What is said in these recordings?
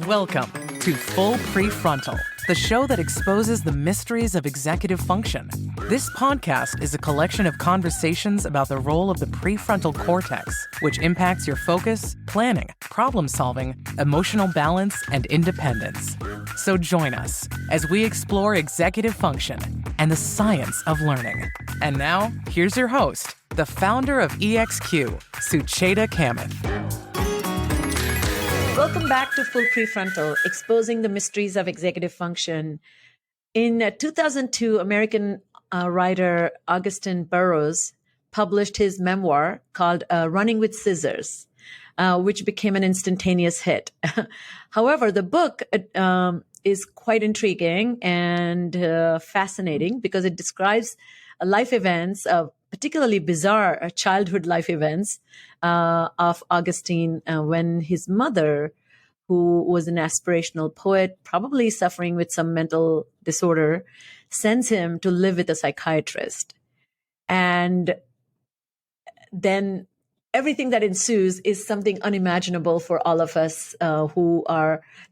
Welcome to Full Prefrontal, the show that exposes the mysteries of executive function. This podcast is a collection of conversations about the role of the prefrontal cortex, which impacts your focus, planning, problem-solving, emotional balance, and independence. So join us as we explore executive function and the science of learning. And now, here's your host, the founder of EXQ, Sucheta Kamath. Welcome back to Full Prefrontal, exposing the mysteries of executive function. In 2002, American writer Augusten Burroughs published his memoir called Running with Scissors, which became an instantaneous hit. However, the book is quite intriguing and fascinating because it describes life events, particularly bizarre childhood life events of Augustine when his mother, who was an aspirational poet, probably suffering with some mental disorder, sends him to live with a psychiatrist. And then everything that ensues is something unimaginable for all of us who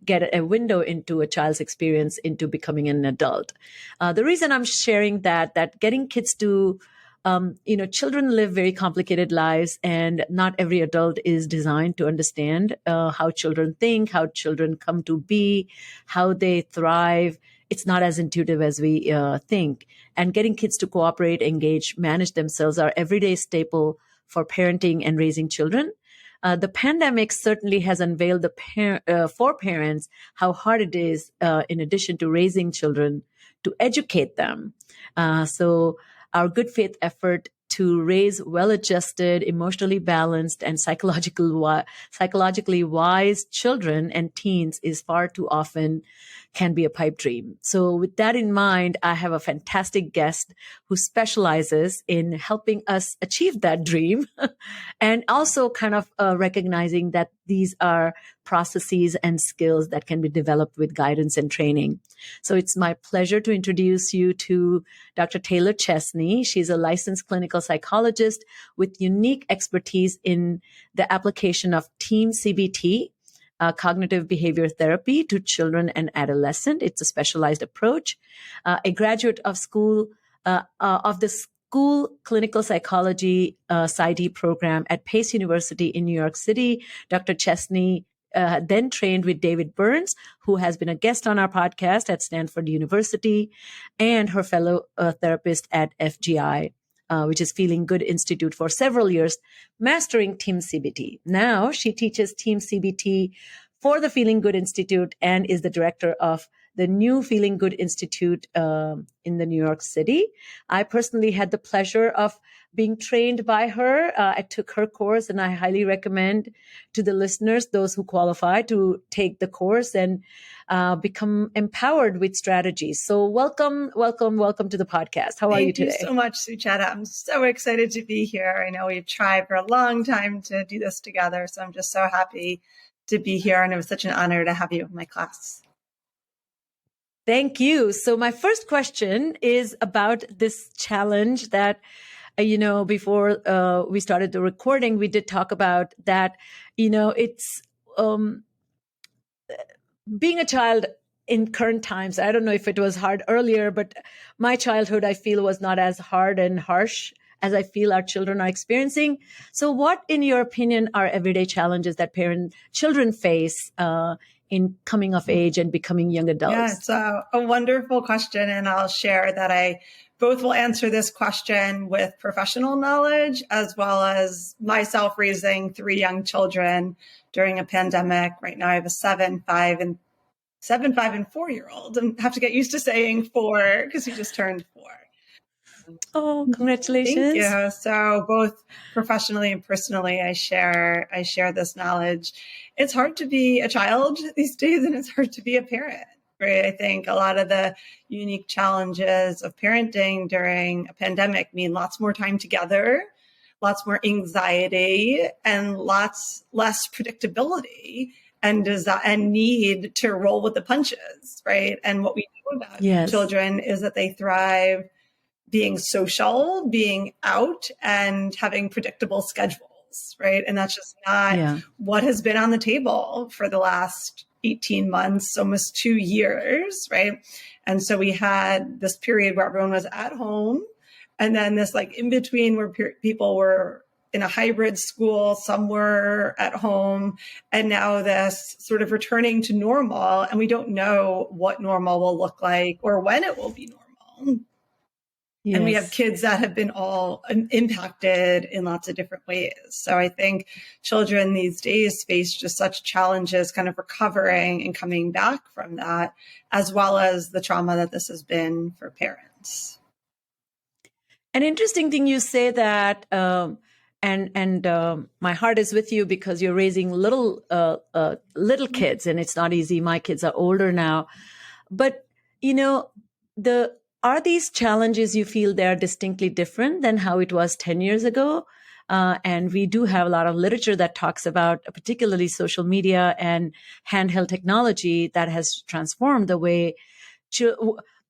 get a window into a child's experience into becoming an adult. The reason I'm sharing that getting kids to children live very complicated lives, and not every adult is designed to understand how children think, how children come to be, how they thrive. It's not as intuitive as we think. And getting kids to cooperate, engage, manage themselves are everyday staple for parenting and raising children. The pandemic certainly has unveiled for parents how hard it is, in addition to raising children, to educate them. So our good faith effort to raise well-adjusted, emotionally balanced, and psychologically wise children and teens is far too often can be a pipe dream. So with that in mind, I have a fantastic guest who specializes in helping us achieve that dream and also kind of recognizing that these are processes and skills that can be developed with guidance and training. So it's my pleasure to introduce you to Dr. Taylor Chesney. She's a licensed clinical psychologist with unique expertise in the application of team CBT, cognitive behavior therapy, to children and adolescents. It's a specialized approach. A graduate of the School Clinical Psychology Psy.D program at Pace University in New York City. Dr. Chesney then trained with David Burns, who has been a guest on our podcast at Stanford University, and her fellow therapist at FGI, which is Feeling Good Institute, for several years, mastering Team CBT. Now she teaches Team CBT for the Feeling Good Institute and is the director of the new Feeling Good Institute in the New York City. I personally had the pleasure of being trained by her. I took her course, and I highly recommend to the listeners, those who qualify, to take the course and become empowered with strategies. So welcome to the podcast. How are you today? Thank you so much, Sucheta. I'm so excited to be here. I know we've tried for a long time to do this together, so I'm just so happy to be here. And it was such an honor to have you in my class. Thank you. So my first question is about this challenge that, before we started the recording, we did talk about that, it's being a child in current times. I don't know if it was hard earlier, but my childhood, I feel, was not as hard and harsh as I feel our children are experiencing. So what, in your opinion, are everyday challenges that children face in coming of age and becoming young adults? Yeah, it's a wonderful question. And I'll share that I both will answer this question with professional knowledge, as well as myself raising 3 young children during a pandemic. Right now I have a 7, 5, and 4-year-old, and have to get used to saying 4 because he just turned 4. Oh, congratulations. Thank you. So both professionally and personally, I share this knowledge. It's hard to be a child these days, and it's hard to be a parent, right? I think a lot of the unique challenges of parenting during a pandemic mean lots more time together, lots more anxiety, and lots less predictability and need to roll with the punches, right? And what we know about children is that they thrive being social, being out, and having predictable schedules, right? And that's just not what has been on the table for the last 18 months, almost 2 years, right? And so we had this period where everyone was at home, and then this like in between where people were in a hybrid school, some were at home, and now this sort of returning to normal, and we don't know what normal will look like or when it will be normal. Yes. And we have kids that have been all impacted in lots of different ways. So I think children these days face just such challenges kind of recovering and coming back from that, as well as the trauma that this has been for parents. An interesting thing you say that, my heart is with you because you're raising little kids, and it's not easy. My kids are older now, but are these challenges you feel they are distinctly different than how it was 10 years ago? And we do have a lot of literature that talks about particularly social media and handheld technology that has transformed the way.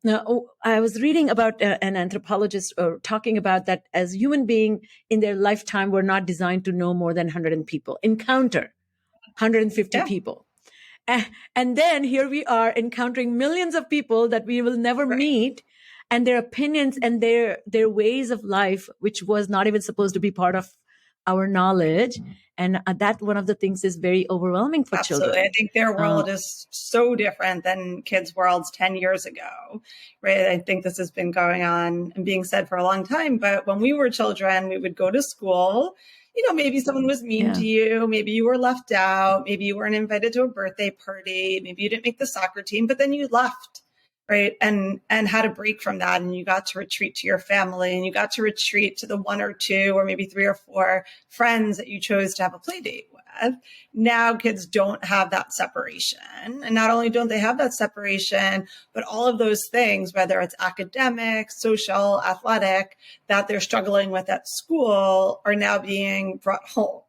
Now, I was reading about an anthropologist talking about that as human beings in their lifetime were not designed to know more than 100 people, encounter 150 people. And then here we are encountering millions of people that we will never meet, and their opinions and their ways of life, which was not even supposed to be part of our knowledge. And that one of the things is very overwhelming for children. I think their world is so different than kids' worlds 10 years ago, right? I think this has been going on and being said for a long time. But when we were children, we would go to school. Maybe someone was mean to you. Maybe you were left out. Maybe you weren't invited to a birthday party. Maybe you didn't make the soccer team, but then you left, right? And had a break from that. And you got to retreat to your family, and you got to retreat to the 1 or 2 or maybe 3 or 4 friends that you chose to have a play date with. Now kids don't have that separation. And not only don't they have that separation, but all of those things, whether it's academic, social, athletic, that they're struggling with at school are now being brought home.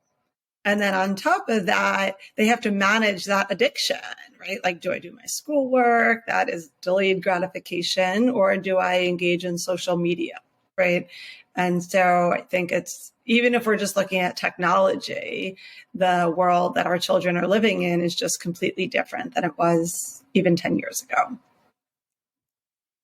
And then on top of that, they have to manage that addiction, right? Like, do I do my schoolwork? That is delayed gratification, or do I engage in social media, right? And so I think it's, even if we're just looking at technology, the world that our children are living in is just completely different than it was even 10 years ago.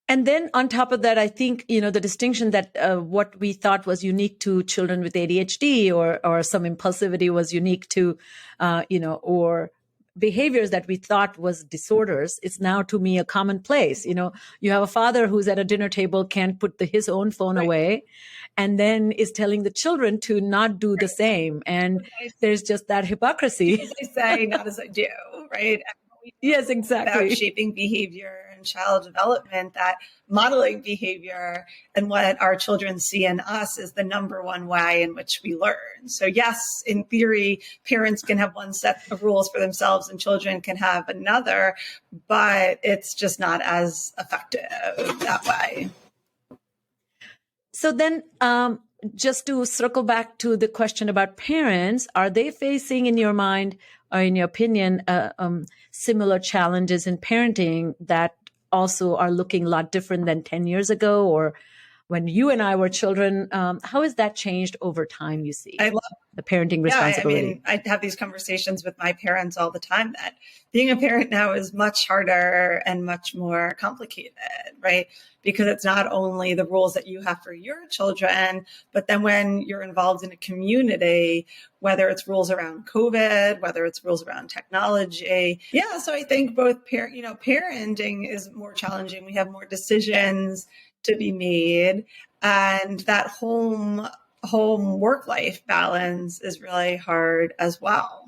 And then on top of that, I think, the distinction that what we thought was unique to children with ADHD or some impulsivity was unique to, or behaviors that we thought was disorders, it's now to me a commonplace. You have a father who's at a dinner table, can't put his own phone away, and then is telling the children to not do the same. And there's just that hypocrisy. As I say, not as I do, right? Yes, exactly. About shaping behavior and child development, that modeling behavior and what our children see in us is the number one way in which we learn. So yes, in theory, parents can have one set of rules for themselves and children can have another, but it's just not as effective that way. So then, just to circle back to the question about parents, are they facing, in your mind or in your opinion, similar challenges in parenting that also are looking a lot different than 10 years ago, or when you and I were children? How has that changed over time, you see? I love the parenting responsibility. I have these conversations with my parents all the time that being a parent now is much harder and much more complicated, right? Because it's not only the rules that you have for your children, but then when you're involved in a community, whether it's rules around COVID, whether it's rules around technology. Yeah, so I think both parenting is more challenging. We have more decisions to be made, and that home work-life balance is really hard as well.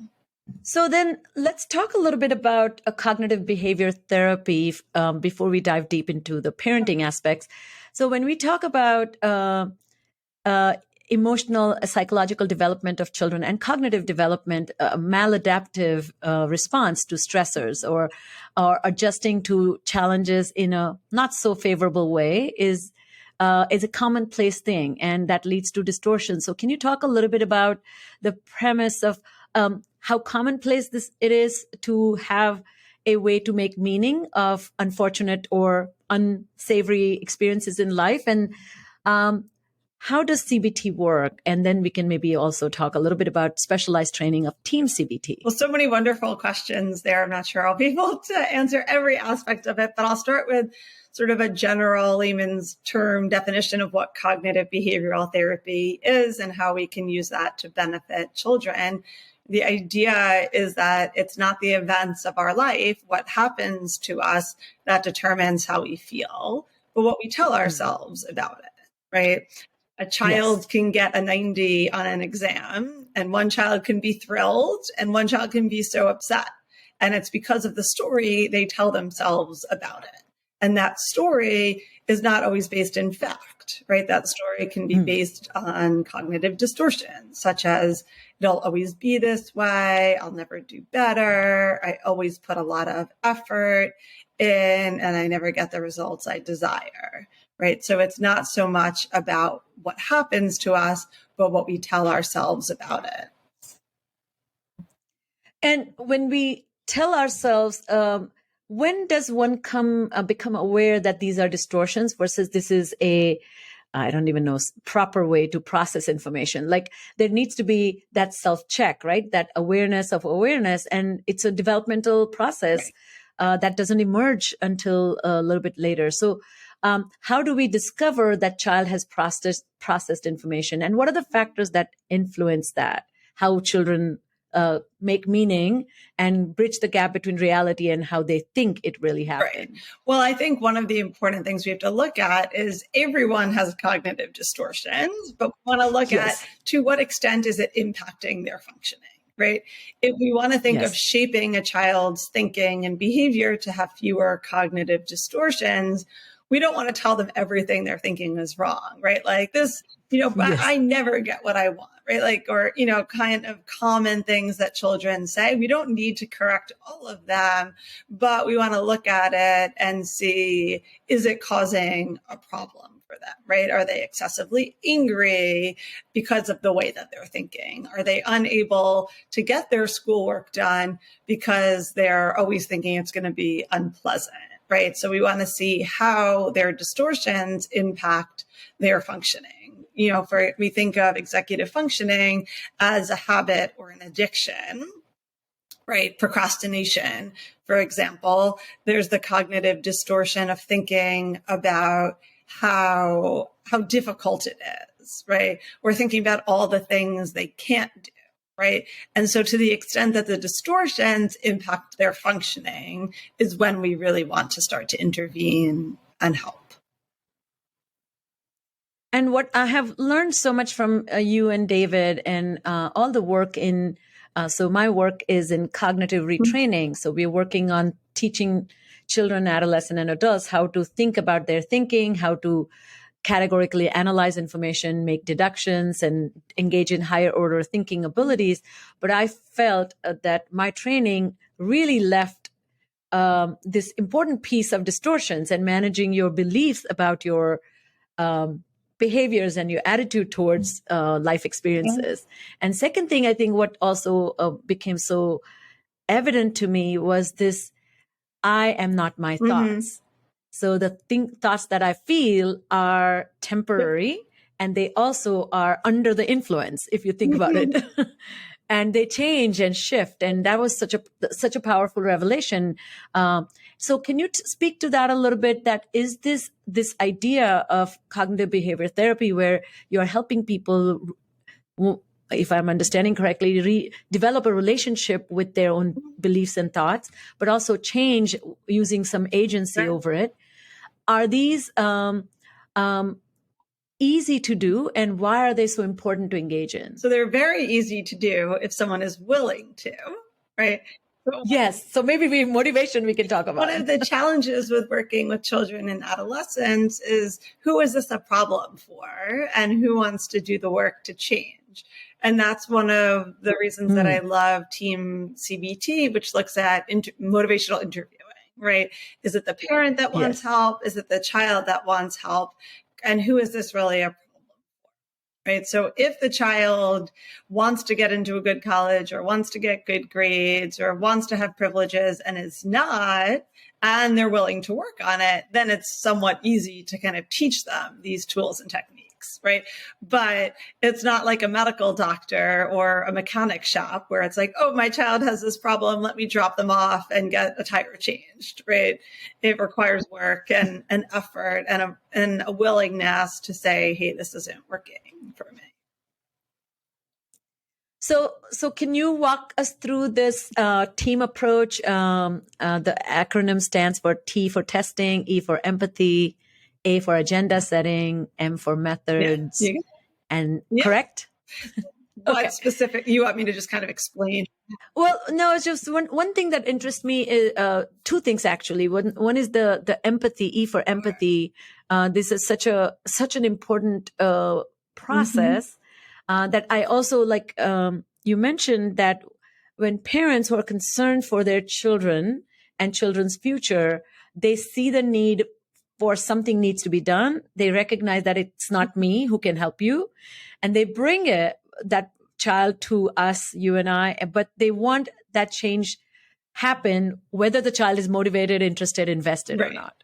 So then let's talk a little bit about a cognitive behavior therapy before we dive deep into the parenting aspects. So when we talk about emotional, psychological development of children and cognitive development, maladaptive response to stressors or adjusting to challenges in a not so favorable way is a commonplace thing, and that leads to distortion. So can you talk a little bit about the premise of how commonplace it is to have a way to make meaning of unfortunate or unsavory experiences in life, and how does CBT work? And then we can maybe also talk a little bit about specialized training of team CBT. Well, so many wonderful questions there. I'm not sure I'll be able to answer every aspect of it, but I'll start with sort of a general layman's term definition of what cognitive behavioral therapy is and how we can use that to benefit children. The idea is that it's not the events of our life, what happens to us, that determines how we feel, but what we tell ourselves about it, right? A child can get a 90 on an exam, and one child can be thrilled, and one child can be so upset. And it's because of the story they tell themselves about it. And that story is not always based in fact, right? That story can be based on cognitive distortions, such as it'll always be this way, I'll never do better, I always put a lot of effort in, and I never get the results I desire, right? So it's not so much about what happens to us, but what we tell ourselves about it. And when we tell ourselves, when does one become aware that these are distortions versus this is I don't even know, proper way to process information? Like there needs to be that self-check, right? That awareness of awareness. And it's a developmental process that doesn't emerge until a little bit later. So how do we discover that child has processed information? And what are the factors that influence that? How children make meaning and bridge the gap between reality and how they think it really happened. Right. Well, I think one of the important things we have to look at is everyone has cognitive distortions, but we want to look at to what extent is it impacting their functioning, right? If we want to think of shaping a child's thinking and behavior to have fewer cognitive distortions, we don't want to tell them everything they're thinking is wrong, right? Like this, I never get what I want, right? Like, or, kind of common things that children say. We don't need to correct all of them, but we want to look at it and see, is it causing a problem for them, right? Are they excessively angry because of the way that they're thinking? Are they unable to get their schoolwork done because they're always thinking it's going to be unpleasant? Right. So we want to see how their distortions impact their functioning. We think of executive functioning as a habit or an addiction, right? Procrastination, for example, there's the cognitive distortion of thinking about how difficult it is, right? We're thinking about all the things they can't do. Right. And so to the extent that the distortions impact their functioning is when we really want to start to intervene and help. And what I have learned so much from you and David and all the work so my work is in cognitive retraining. So we're working on teaching children, adolescents, and adults how to think about their thinking, how to categorically analyze information, make deductions, and engage in higher order thinking abilities. But I felt that my training really left this important piece of distortions and managing your beliefs about your behaviors and your attitude towards life experiences. And second thing, I think what also became so evident to me was this, I am not my thoughts. So the thoughts that I feel are temporary, and they also are under the influence, if you think about it. And they change and shift. And that was such a powerful revelation. So can you speak to that a little bit? That is this idea of cognitive behavior therapy, where you're helping people, if I'm understanding correctly, develop a relationship with their own beliefs and thoughts, but also change using some agency over it. Are these easy to do, and why are they so important to engage in? So they're very easy to do if someone is willing to, right? Yes. So maybe motivation we can talk about. One of the challenges with working with children and adolescents is, who is this a problem for, and who wants to do the work to change? And that's one of the reasons that I love Team CBT, which looks at motivational interviewing, right? Is it the parent that wants help? Is it the child that wants help? And who is this really a problem for, right? So if the child wants to get into a good college, or wants to get good grades, or wants to have privileges and is not, and they're willing to work on it, then it's somewhat easy to kind of teach them these tools and techniques. works, right? But it's not like a medical doctor or a mechanic shop where it's like, oh, my child has this problem, let me drop them off and get a tire changed, right? It requires work and an effort and a willingness to say, hey, this isn't working for me. So can you walk us through this team approach? The acronym stands for T for testing, E for empathy, A for agenda setting, M for methods, and correct? What specific, you want me to just kind of explain? Well, no, it's just one thing that interests me is two things actually. One is the empathy, E for empathy. This is such an important process that I also like. You mentioned that when parents who are concerned for their children and children's future, they see the need for something needs to be done. They recognize that it's not me who can help you, and they bring that child to us, you and I, but they want that change happen, whether the child is motivated, interested, invested or not.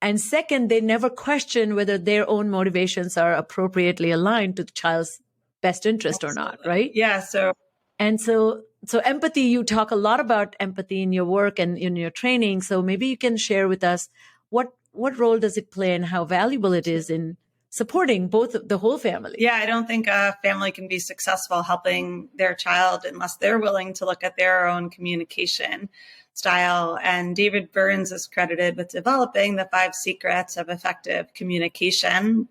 And second, they never question whether their own motivations are appropriately aligned to the child's best interest or not, right? Yeah. So empathy, you talk a lot about empathy in your work and in your training. So maybe you can share with us what role does it play and how valuable it is in supporting the whole family. Yeah, I don't think a family can be successful helping their child unless they're willing to look at their own communication style. And David Burns is credited with developing the 5 secrets of effective communication.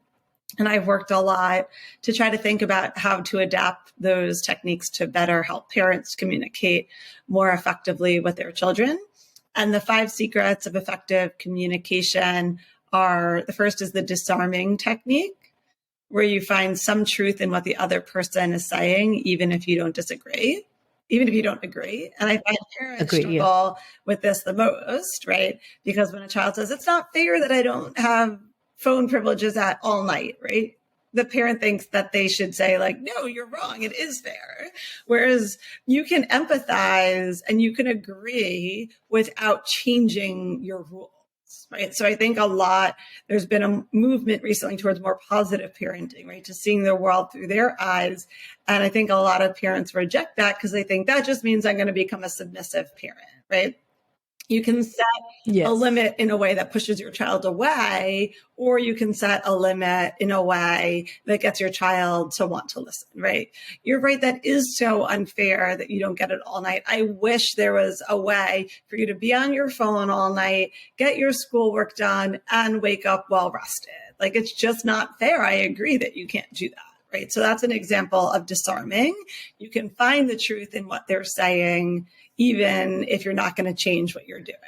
And I've worked a lot to try to think about how to adapt those techniques to better help parents communicate more effectively with their children. And the 5 secrets of effective communication are, the first is the disarming technique, where you find some truth in what the other person is saying, even if you don't disagree, even if you don't agree. And I find parents struggle with this the most, right? Because when a child says, it's not fair that I don't have phone privileges at all night, right? The parent thinks that they should say like, no, you're wrong. It is fair. Whereas you can empathize and you can agree without changing your rules. Right. So I think there's been a movement recently towards more positive parenting, right? To seeing the world through their eyes. And I think a lot of parents reject that because they think that just means I'm going to become a submissive parent, right? You can set a limit in a way that pushes your child away, or you can set a limit in a way that gets your child to want to listen, right? You're right. That is so unfair that you don't get it all night. I wish there was a way for you to be on your phone all night, get your schoolwork done, and wake up well rested. Like, it's just not fair. I agree that you can't do that. Right. So that's an example of disarming. You can find the truth in what they're saying, even if you're not going to change what you're doing.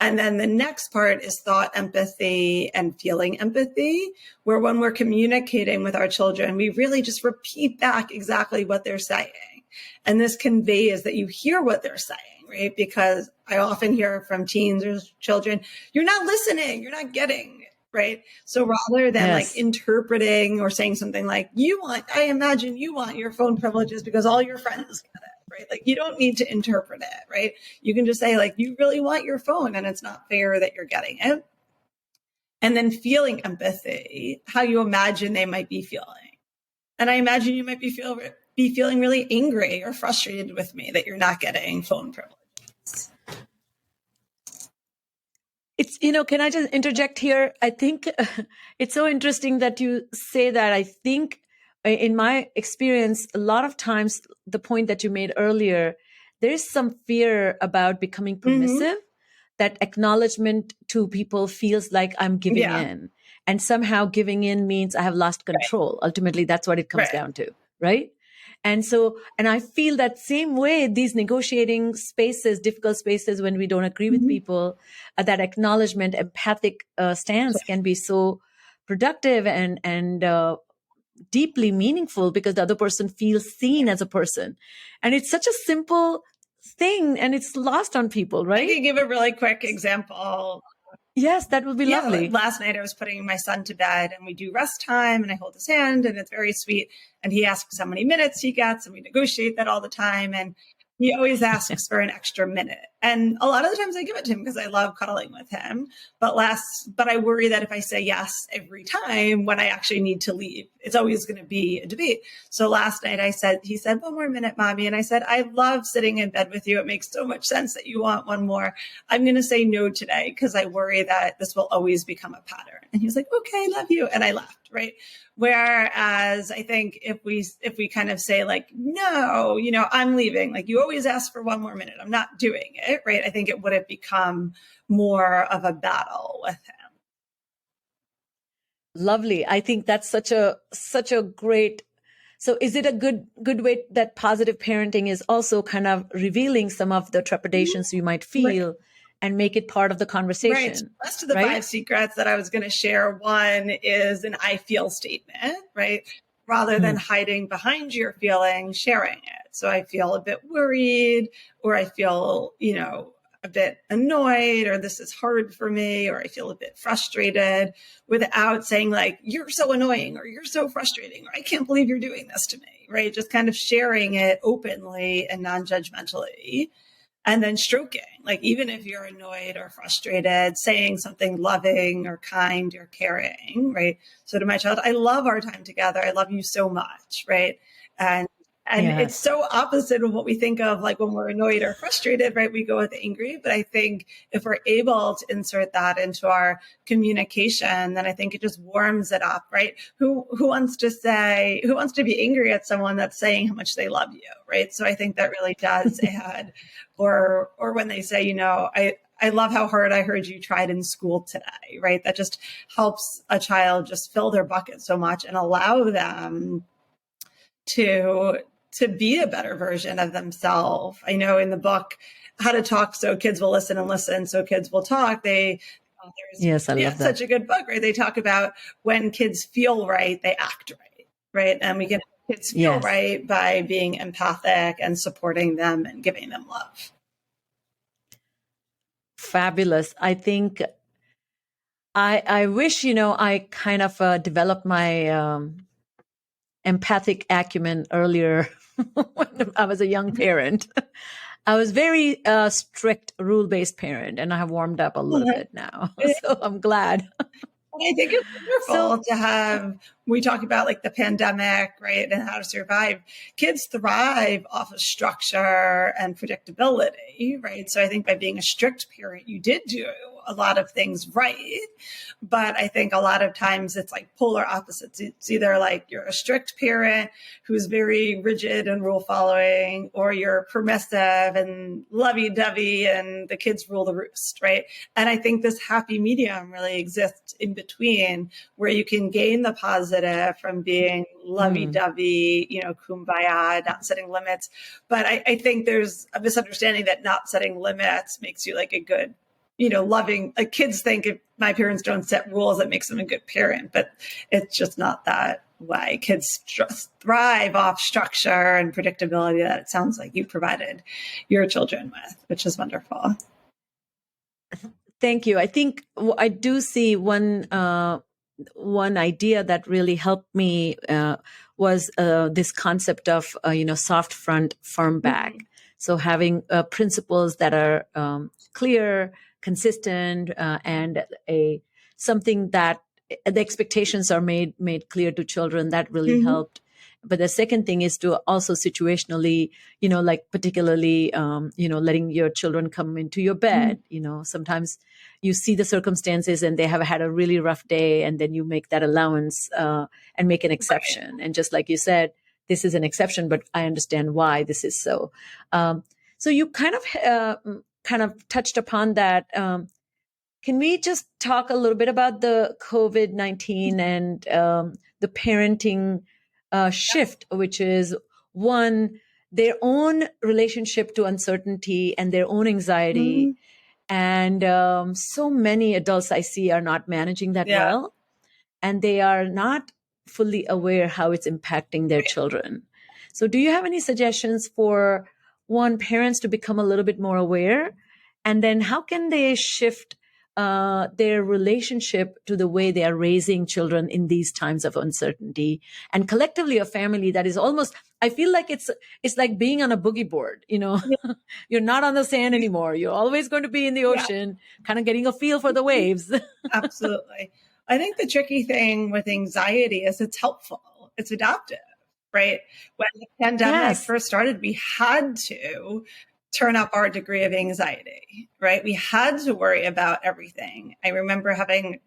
And then the next part is thought empathy and feeling empathy, where when we're communicating with our children, we really just repeat back exactly what they're saying. And this conveys that you hear what they're saying, right? Because I often hear from teens or children, you're not listening, you're not getting it. Right. So rather than like interpreting or saying something like, I imagine you want your phone privileges because all your friends get it. Right. Like, you don't need to interpret it. Right. You can just say like, you really want your phone and it's not fair that you're getting it. And then feeling empathy, how you imagine they might be feeling. And I imagine you might be feeling really angry or frustrated with me that you're not getting phone privileges. It's, can I just interject here? I think it's so interesting that you say that. I think in my experience, a lot of times the point that you made earlier, there is some fear about becoming permissive, that acknowledgement to people feels like I'm giving in. And somehow giving in means I have lost control. Right. Ultimately, that's what it comes down to, right? And I feel that same way, these negotiating spaces, difficult spaces when we don't agree with people, that acknowledgement, empathic stance can be so productive and deeply meaningful because the other person feels seen as a person. And it's such a simple thing and it's lost on people, right? I can give a really quick example. Yes, that would be lovely. Last night I was putting my son to bed and we do rest time and I hold his hand and it's very sweet. And he asks how many minutes he gets and we negotiate that all the time. And he always asks for an extra minute, And a lot of the times I give it to him because I love cuddling with him. But I worry that if I say yes every time when I actually need to leave, it's always going to be a debate. So last night he said, one more minute, mommy. And I said, I love sitting in bed with you. It makes so much sense that you want one more. I'm going to say no today because I worry that this will always become a pattern. And he was like, okay, love you. And I left, right? Whereas I think if we kind of say like, no, I'm leaving, like you always ask for one more minute, I'm not doing it, right? I think it would have become more of a battle with him. Lovely. I think that's such a great. So is it a good way that positive parenting is also kind of revealing some of the trepidations you might feel and make it part of the conversation? Right. So the rest of the 5 secrets that I was going to share, one is an I feel statement, right? Rather than hiding behind your feeling, sharing it. So I feel a bit worried, or I feel, a bit annoyed, or this is hard for me, or I feel a bit frustrated, without saying like, you're so annoying, or you're so frustrating, or I can't believe you're doing this to me, right? Just kind of sharing it openly and non-judgmentally. And then stroking, like even if you're annoyed or frustrated, saying something loving or kind or caring, right? So to my child, I love our time together. I love you so much, right? And it's so opposite of what we think of, like when we're annoyed or frustrated, right? We go with angry. But I think if we're able to insert that into our communication, then I think it just warms it up, right? Who wants to be angry at someone that's saying how much they love you, right? So I think that really does add, or when they say, I love how hard I heard you tried in school today, right? That just helps a child just fill their bucket so much and allow them to be a better version of themselves. I know in the book, How to Talk So Kids Will Listen and Listen So Kids Will Talk, I love that. Such a good book, right? They talk about when kids feel right, they act right? And we can make kids feel right by being empathic and supporting them and giving them love. Fabulous. I think I wish, I kind of developed my empathic acumen earlier when I was a young parent. I was very strict, rule-based parent, and I have warmed up a little bit now. So I'm glad. I think it's wonderful to have, we talk about like the pandemic, right? And how to survive. Kids thrive off of structure and predictability, right? So I think by being a strict parent, you did do a lot of things right. But I think a lot of times it's like polar opposites. It's either like you're a strict parent who's very rigid and rule following, or you're permissive and lovey-dovey and the kids rule the roost, right? And I think this happy medium really exists in between, where you can gain the positive from being lovey-dovey, kumbaya, not setting limits. But I think there's a misunderstanding that not setting limits makes you like a good, loving, like kids think if my parents don't set rules, that makes them a good parent, but it's just not that way. Kids just thrive off structure and predictability that it sounds like you provided your children with, which is wonderful. Thank you. I think I do see one idea that really helped me was this concept of, soft front, firm back. So having principles that are clear, consistent, and something that the expectations are made clear to children, that really helped. But the second thing is to also situationally, like particularly, letting your children come into your bed. Sometimes you see the circumstances and they have had a really rough day, and then you make that allowance and make an exception. Right. And just like you said, this is an exception, but I understand why this is so. So you kind of touched upon that. Can we just talk a little bit about the COVID-19 and the parenting shift, which is one, their own relationship to uncertainty and their own anxiety. And so many adults I see are not managing that well, and they are not fully aware how it's impacting their children. So do you have any suggestions for, one, parents to become a little bit more aware? And then how can they shift their relationship to the way they are raising children in these times of uncertainty, and collectively a family that is almost, I feel like it's like being on a boogie board, you're not on the sand anymore. You're always going to be in the ocean, kind of getting a feel for the waves. Absolutely. I think the tricky thing with anxiety is it's helpful. It's adaptive, right? When the pandemic first started, we had to turn up our degree of anxiety, right? We had to worry about everything. I remember having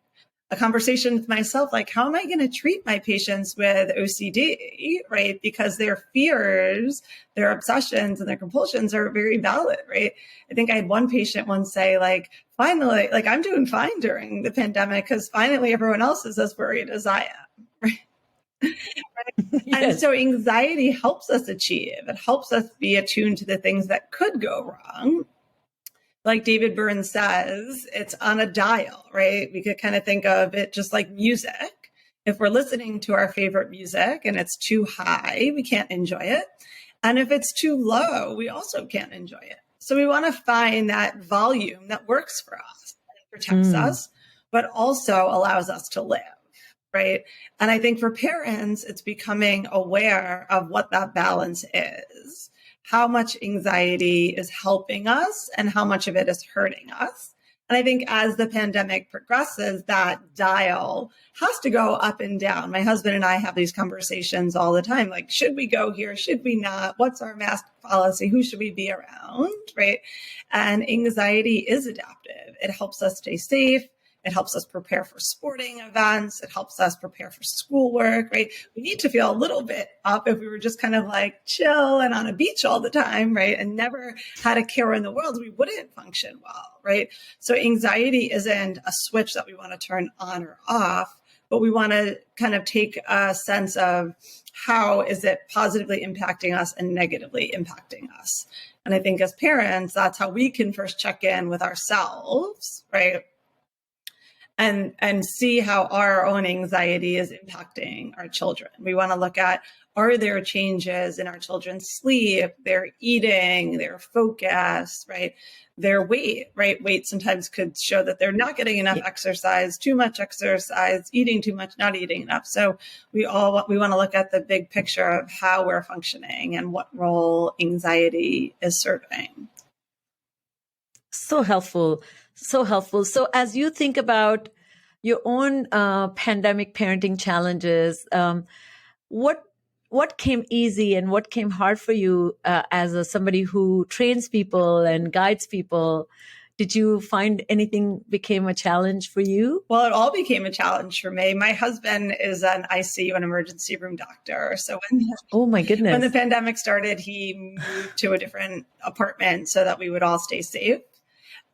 a conversation with myself, like, how am I going to treat my patients with OCD, right? Because their fears, their obsessions, and their compulsions are very valid, right? I think I had one patient once say, like, finally, like, I'm doing fine during the pandemic because finally everyone else is as worried as I am, right? And so anxiety helps us achieve. It helps us be attuned to the things that could go wrong. Like David Byrne says, it's on a dial, right? We could kind of think of it just like music. If we're listening to our favorite music and it's too high, we can't enjoy it. And if it's too low, we also can't enjoy it. So we want to find that volume that works for us, and protects us, but also allows us to live. Right. And I think for parents, it's becoming aware of what that balance is, how much anxiety is helping us and how much of it is hurting us. And I think as the pandemic progresses, that dial has to go up and down. My husband and I have these conversations all the time. Like, should we go here? Should we not? What's our mask policy? Who should we be around? Right. And anxiety is adaptive. It helps us stay safe. It helps us prepare for sporting events. It helps us prepare for schoolwork, right? We need to feel a little bit up. If we were just kind of like chill and on a beach all the time, right? And never had a care in the world, we wouldn't function well, right? So anxiety isn't a switch that we want to turn on or off, but we want to kind of take a sense of how is it positively impacting us and negatively impacting us. And I think as parents, that's how we can first check in with ourselves, right? And see how our own anxiety is impacting our children. We want to look at, are there changes in our children's sleep, their eating, their focus, right? Their weight, right? Weight sometimes could show that they're not getting enough exercise, too much exercise, eating too much, not eating enough. So we want to look at the big picture of how we're functioning and what role anxiety is serving. So helpful. So helpful. So as you think about your own pandemic parenting challenges, what came easy and what came hard for you as somebody who trains people and guides people? Did you find anything became a challenge for you? Well, it all became a challenge for me. My husband is an ICU and emergency room doctor. So oh my goodness, when the pandemic started, he moved to a different apartment so that we would all stay safe.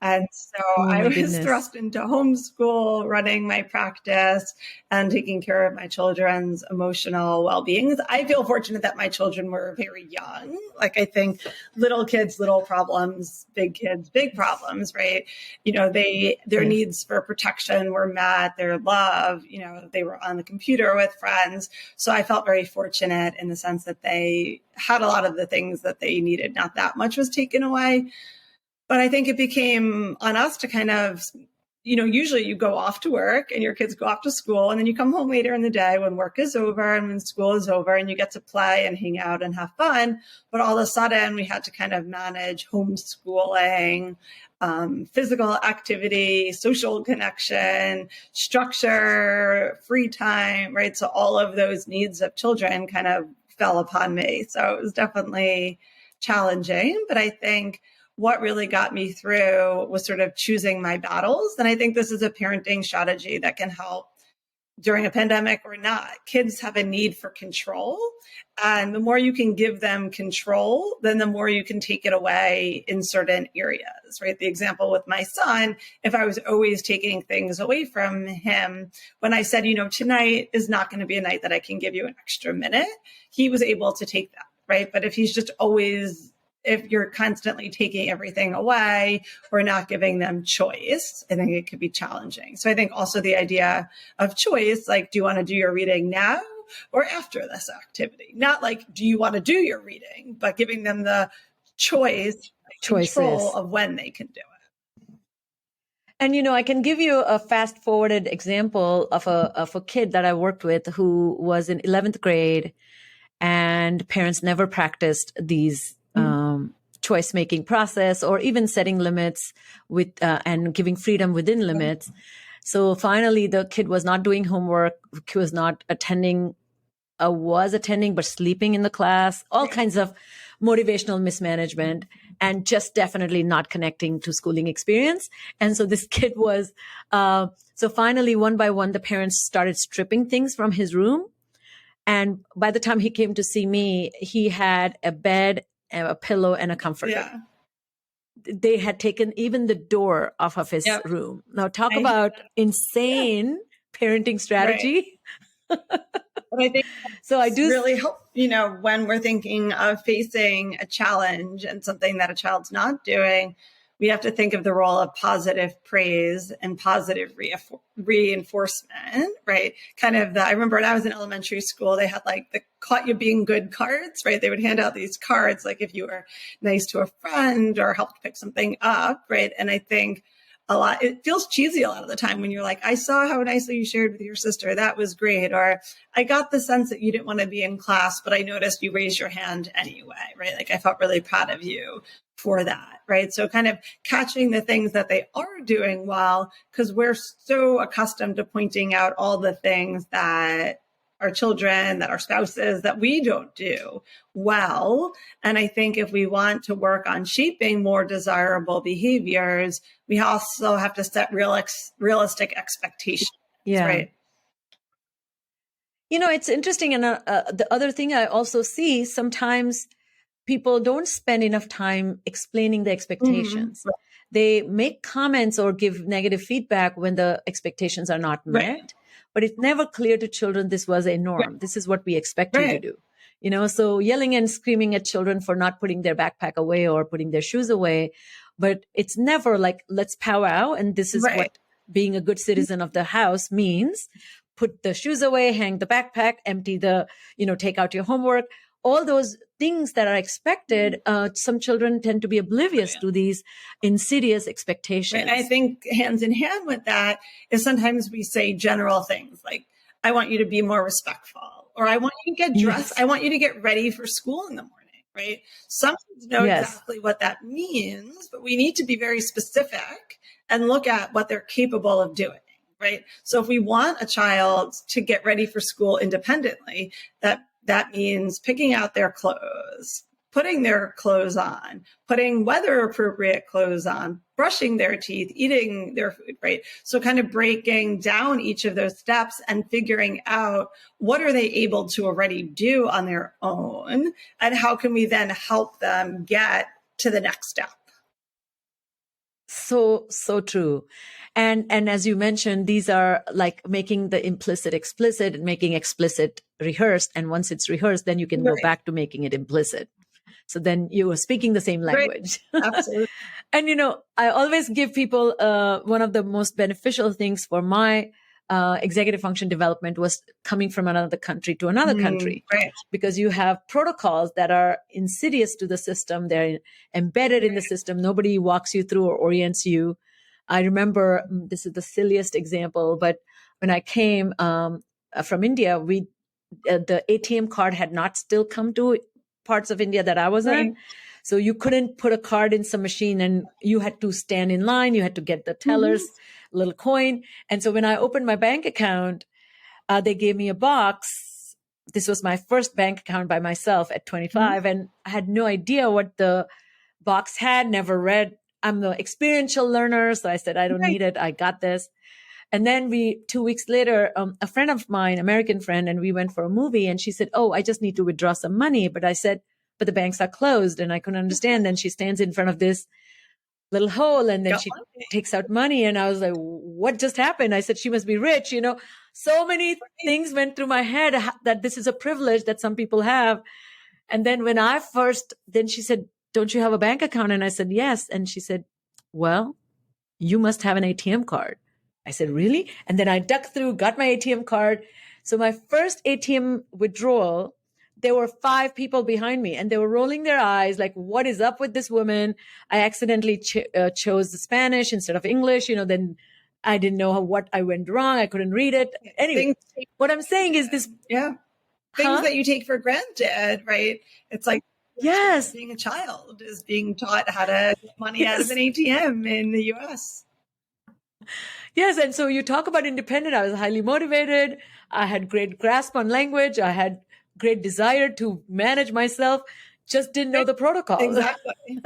And so I was thrust into homeschool, running my practice and taking care of my children's emotional well-being. I feel fortunate that my children were very young. Like, I think little kids, little problems, big kids, big problems, right? You know, their needs for protection were met, their love, you know, they were on the computer with friends. So I felt very fortunate in the sense that they had a lot of the things that they needed. Not that much was taken away. But I think it became on us to kind of, you know, usually you go off to work and your kids go off to school and then you come home later in the day when work is over and when school is over and you get to play and hang out and have fun. But all of a sudden we had to kind of manage homeschooling, physical activity, social connection, structure, free time, right? So all of those needs of children kind of fell upon me. So it was definitely challenging, but I think what really got me through was sort of choosing my battles. And I think this is a parenting strategy that can help during a pandemic or not. Kids have a need for control. And the more you can give them control, then the more you can take it away in certain areas, right? The example with my son, if I was always taking things away from him, when I said, you know, tonight is not going to be a night that I can give you an extra minute, he was able to take that, right? But if he's just always, if you're constantly taking everything away or not giving them choice, I think it could be challenging. So I think also the idea of choice, like, do you want to do your reading now or after this activity? Not like, do you want to do your reading, but giving them the choice, control of when they can do it. And, I can give you a fast forwarded example of a kid that I worked with who was in 11th grade, and parents never practiced these, choice making process or even setting limits with, and giving freedom within limits. So finally the kid was not doing homework. He was not attending, was attending, but sleeping in the class, all kinds of motivational mismanagement, and just definitely not connecting to schooling experience. And so this kid was, so finally, one by one, the parents started stripping things from his room. And by the time he came to see me, he had a bed, a pillow, and a comforter. Yeah. They had taken even the door off of his room. Now talk about insane parenting strategy. But I think so I do really help, when we're thinking of facing a challenge and something that a child's not doing, we have to think of the role of positive praise and positive reinforcement, right? I remember when I was in elementary school, they had like the caught you being good cards, right? They would hand out these cards, like if you were nice to a friend or helped pick something up, right? And I think it feels cheesy a lot of the time when you're like, I saw how nicely you shared with your sister. That was great. Or I got the sense that you didn't want to be in class, but I noticed you raised your hand anyway, right? Like I felt really proud of you for that, right? So kind of catching the things that they are doing well, because we're so accustomed to pointing out all the things that our children, that our spouses, that we don't do well. And I think if we want to work on shaping more desirable behaviors, we also have to set realistic expectations, right? It's interesting. And the other thing I also see, sometimes people don't spend enough time explaining the expectations. Right. They make comments or give negative feedback when the expectations are not met. Right. But it's never clear to children this was a norm. Right. This is what we expect you to do. So yelling and screaming at children for not putting their backpack away or putting their shoes away. But it's never like, let's powwow. And this is what being a good citizen of the house means. Put the shoes away, hang the backpack, empty take out your homework. All those things that are expected, some children tend to be oblivious to these insidious expectations. Right. I think hands in hand with that is sometimes we say general things like, I want you to be more respectful, or I want you to get dressed. I want you to get ready for school in the morning, right? Some kids know exactly what that means, but we need to be very specific and look at what they're capable of doing. Right. So if we want a child to get ready for school independently, that means picking out their clothes, putting their clothes on, putting weather appropriate clothes on, brushing their teeth, eating their food, right? So kind of breaking down each of those steps and figuring out what are they able to already do on their own, and how can we then help them get to the next step. So true. And as you mentioned, these are like making the implicit explicit and making explicit rehearsed. And once it's rehearsed, then you can go back to making it implicit. So then you are speaking the same language. Absolutely. And, I always give people, one of the most beneficial things for my executive function development was coming from another country to another country, because you have protocols that are insidious to the system. They're embedded in the system. Nobody walks you through or orients you. I remember, this is the silliest example, but when I came from India, the ATM card had not still come to parts of India that I was in. So you couldn't put a card in some machine, and you had to stand in line. You had to get the teller's little coin. And so when I opened my bank account, they gave me a box. This was my first bank account by myself at 25. And I had no idea what the box had, never read. I'm the experiential learner. So I said, I don't need it. I got this. And then 2 weeks later, a friend of mine, American friend, and we went for a movie, and she said, oh, I just need to withdraw some money. But I said, but the banks are closed, and I couldn't understand. Then she stands in front of this little hole, and then she takes out money. And I was like, what just happened? I said, she must be rich. So many things went through my head that this is a privilege that some people have. And then then she said, don't you have a bank account? And I said, yes. And she said, well, you must have an ATM card. I said, really? And then I ducked through, got my ATM card. So my first ATM withdrawal, there were 5 people behind me and they were rolling their eyes like, what is up with this woman? I accidentally chose the Spanish instead of English, then I didn't know what I went wrong. I couldn't read it. Anyway, what I'm saying is this. Yeah. Things that you take for granted, right? It's like, yes, being a child is being taught how to get money out of an ATM in the US. Yes. And so you talk about independent. I was highly motivated. I had great grasp on language. I had great desire to manage myself. Just didn't know the protocol. Exactly.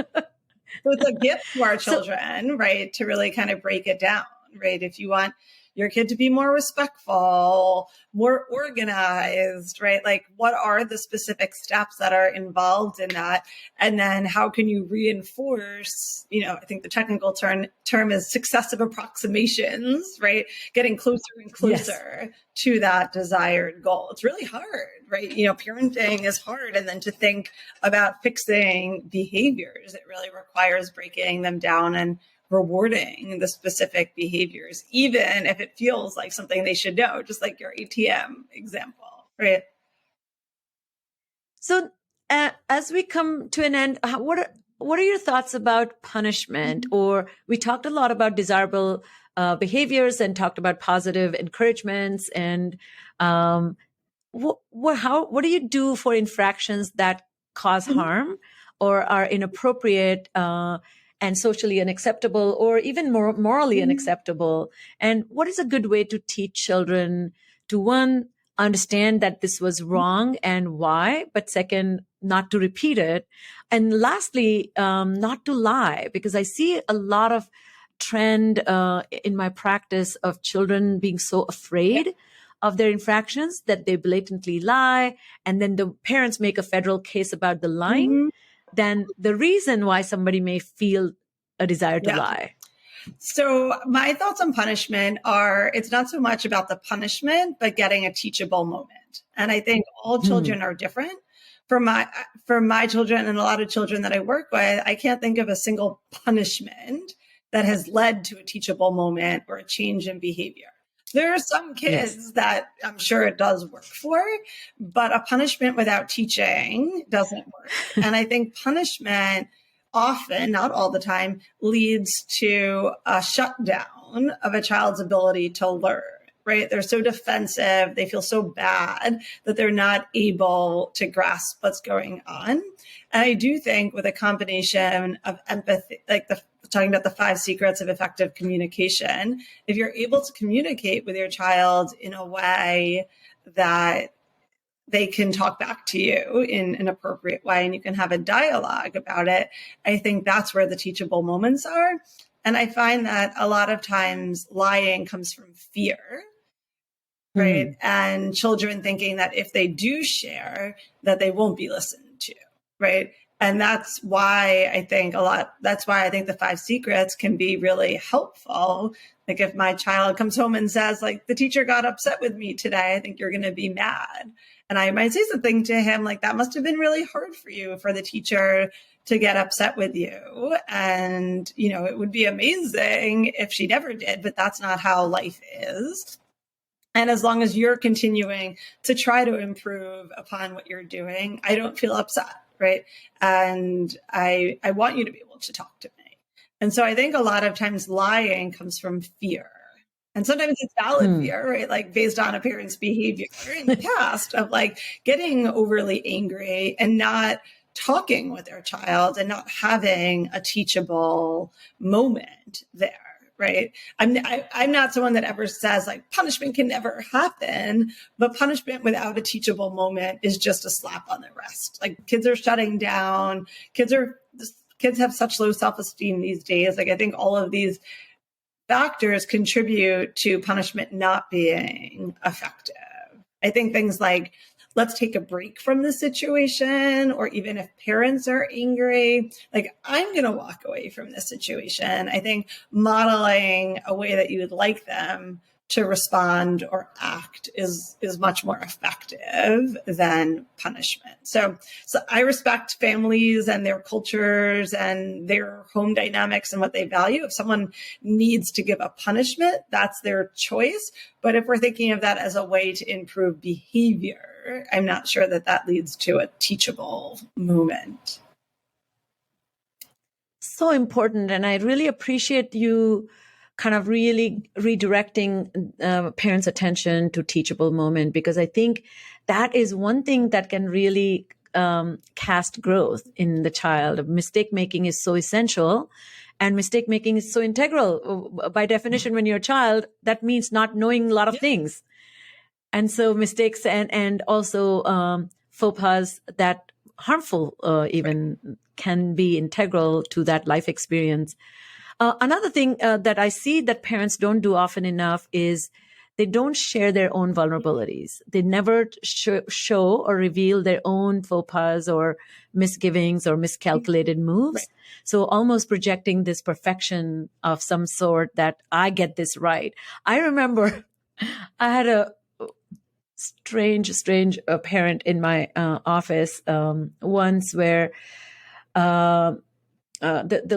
So it's a gift to our children, right? To really kind of break it down, right? If you want your kid to be more respectful, more organized, right? Like, what are the specific steps that are involved in that? And then how can you reinforce, I think the technical term is successive approximations, right? Getting closer and closer to that desired goal. It's really hard, right? Parenting is hard. And then to think about fixing behaviors, it really requires breaking them down and rewarding the specific behaviors, even if it feels like something they should know, just like your ATM example, right? So as we come to an end, what are your thoughts about punishment? Or we talked a lot about desirable behaviors and talked about positive encouragements. And what do you do for infractions that cause harm or are inappropriate and socially unacceptable, or even more morally unacceptable? And what is a good way to teach children to, one, understand that this was wrong and why, but second, not to repeat it. And lastly, not to lie, because I see a lot of trend in my practice of children being so afraid of their infractions that they blatantly lie. And then the parents make a federal case about the lying. Then the reason why somebody may feel a desire to lie. So my thoughts on punishment are, it's not so much about the punishment, but getting a teachable moment. And I think all children are different. For my children and a lot of children that I work with, I can't think of a single punishment that has led to a teachable moment or a change in behavior. There are some kids that I'm sure it does work for, but a punishment without teaching doesn't work. And I think punishment often, not all the time, leads to a shutdown of a child's ability to learn, right? They're so defensive, they feel so bad that they're not able to grasp what's going on. And I do think with a combination of empathy, like talking about the 5 secrets of effective communication, if you're able to communicate with your child in a way that they can talk back to you in an appropriate way and you can have a dialogue about it, I think that's where the teachable moments are. And I find that a lot of times lying comes from fear, right? And children thinking that if they do share, that they won't be listened to, right? And that's why I think the 5 secrets can be really helpful. Like if my child comes home and says, like, the teacher got upset with me today, I think you're going to be mad. And I might say something to him like, that must have been really hard for you, for the teacher to get upset with you. And, it would be amazing if she never did, but that's not how life is. And as long as you're continuing to try to improve upon what you're doing, I don't feel upset, right? And I want you to be able to talk to me. And so I think a lot of times lying comes from fear. And sometimes it's valid fear, right? Like based on a parent's behavior in the past of like getting overly angry and not talking with their child and not having a teachable moment there, right? I'm not someone that ever says like punishment can never happen, but punishment without a teachable moment is just a slap on the wrist. Like kids are shutting down. Kids have such low self-esteem these days. Like I think all of these factors contribute to punishment not being effective. I think things like, let's take a break from the situation, or even if parents are angry, like, I'm going to walk away from this situation. I think modeling a way that you would like them to respond or act is much more effective than punishment. So I respect families and their cultures and their home dynamics and what they value. If someone needs to give a punishment, that's their choice. But if we're thinking of that as a way to improve behavior, behavior, I'm not sure that that leads to a teachable moment. So important. And I really appreciate you kind of really redirecting parents' attention to teachable moment, because I think that is one thing that can really cast growth in the child. Mistake making is so essential, and mistake making is so integral. By definition, when you're a child, that means not knowing a lot of things. And so mistakes and also faux pas that harmful even can be integral to that life experience. Another thing that I see that parents don't do often enough is they don't share their own vulnerabilities. They never show or reveal their own faux pas or misgivings or miscalculated moves. Right. So almost projecting this perfection of some sort that I get this right. I remember I had a strange parent in my office once where the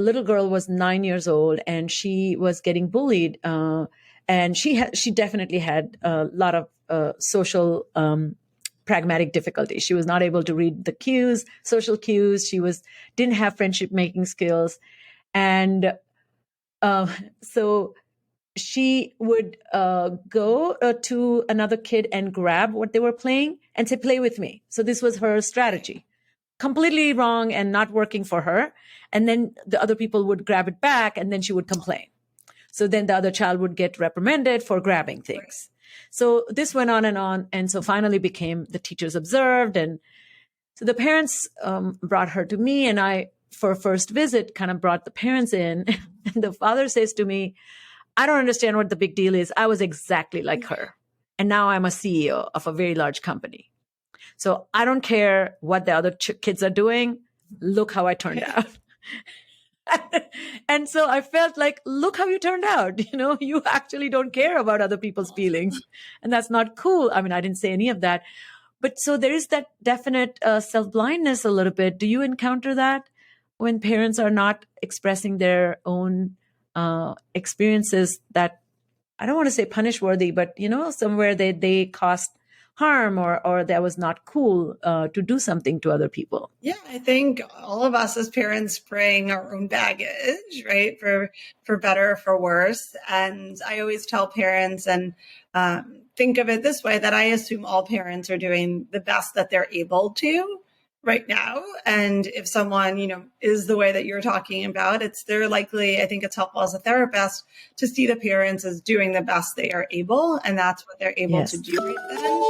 little girl was 9 years old and she was getting bullied. And she definitely had a lot of social pragmatic difficulties. She was not able to read the cues, social cues. She didn't have friendship making skills, and so she would go to another kid and grab what they were playing and say, "Play with me." So this was her strategy. Completely wrong and not working for her. And then the other people would grab it back, and then she would complain. So then the other child would get reprimanded for grabbing things. So this went on. And so finally became the teachers observed. And so the parents brought her to me, and I, for a first visit, kind of brought the parents in. And the father says to me, "I don't understand what the big deal is. I was exactly like her. And now I'm a CEO of a very large company. So I don't care what the other kids are doing. Look how I turned out." And so I felt like, look how you turned out. You actually don't care about other people's feelings. And that's not cool. I mean, I didn't say any of that. But so there is that definite self-blindness a little bit. Do you encounter that when parents are not expressing their own experiences that, I don't want to say punish worthy, but, somewhere they caused harm or that was not cool to do something to other people? Yeah, I think all of us as parents bring our own baggage, right? For better or for worse. And I always tell parents and think of it this way, that I assume all parents are doing the best that they're able to right now. And if someone, is the way that you're talking about, they're likely, I think it's helpful as a therapist to see the parents as doing the best they are able. And that's what they're able to do right then.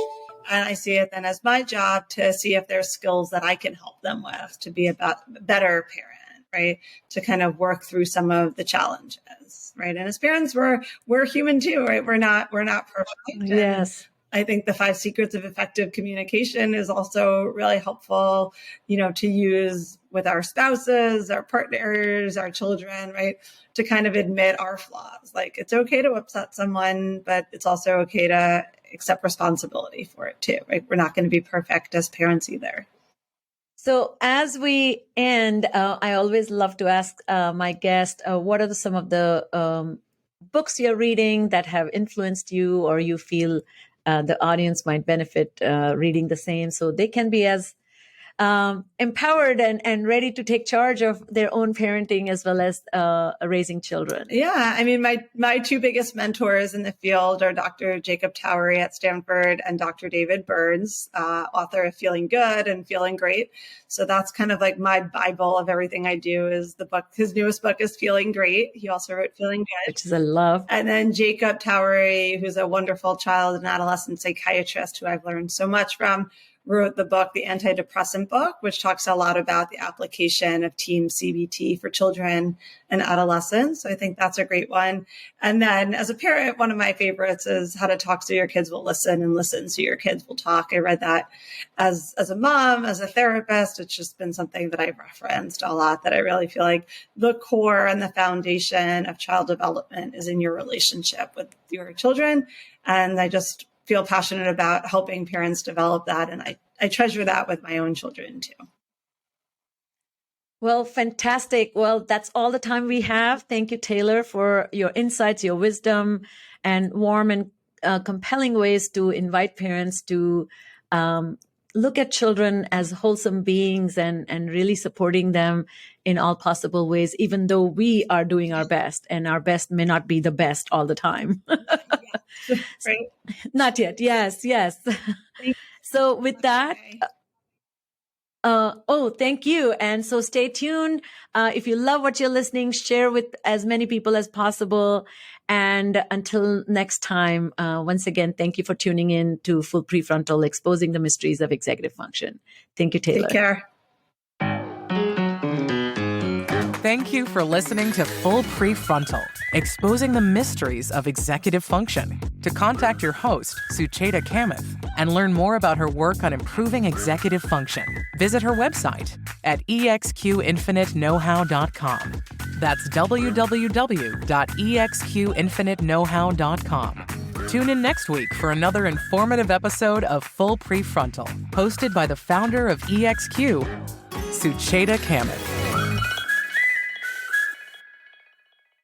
And I see it then as my job to see if there's skills that I can help them with to be a better parent, right? To kind of work through some of the challenges, right? And as parents, we're human too, right? We're not perfect. Yes. I think the 5 secrets of effective communication is also really helpful, to use with our spouses, our partners, our children, right? To kind of admit our flaws. Like, it's okay to upset someone, but it's also okay to accept responsibility for it too, right? We're not going to be perfect as parents either. So as we end, I always love to ask my guest, what are some of the books you're reading that have influenced you, or you feel the audience might benefit reading the same, so they can be as empowered and ready to take charge of their own parenting as well as raising children? Yeah, I mean, my 2 biggest mentors in the field are Dr. Jacob Towery at Stanford and Dr. David Burns, author of Feeling Good and Feeling Great. So that's kind of like my Bible of everything I do. Is the book. His newest book is Feeling Great. He also wrote Feeling Good, which is a love. And then Jacob Towery, who's a wonderful child and adolescent psychiatrist who I've learned so much from, wrote the book, the antidepressant book, which talks a lot about the application of team CBT for children and adolescents. So I think that's a great one. And then as a parent, one of my favorites is How to Talk So Your Kids Will Listen and Listen So Your Kids Will Talk. I read that as a mom, as a therapist. It's just been something that I've referenced a lot, that I really feel like the core and the foundation of child development is in your relationship with your children. And I just feel passionate about helping parents develop that. And I treasure that with my own children too. Well, fantastic. Well, that's all the time we have. Thank you, Taylor, for your insights, your wisdom, and warm and compelling ways to invite parents to look at children as wholesome beings and really supporting them in all possible ways, even though we are doing our best, and our best may not be the best all the time. Right. Not yet. Yes. So with that, thank you. And so stay tuned. If you love what you're listening, share with as many people as possible. And until next time, once again, thank you for tuning in to Full Prefrontal, Exposing the Mysteries of Executive Function. Thank you, Taylor. Take care. Thank you for listening to Full Prefrontal, Exposing the Mysteries of Executive Function. To contact your host, Sucheta Kamath, and learn more about her work on improving executive function, visit her website at exqinfiniteknowhow.com. That's www.exqinfiniteknowhow.com. Tune in next week for another informative episode of Full Prefrontal, hosted by the founder of EXQ, Sucheta Kamath.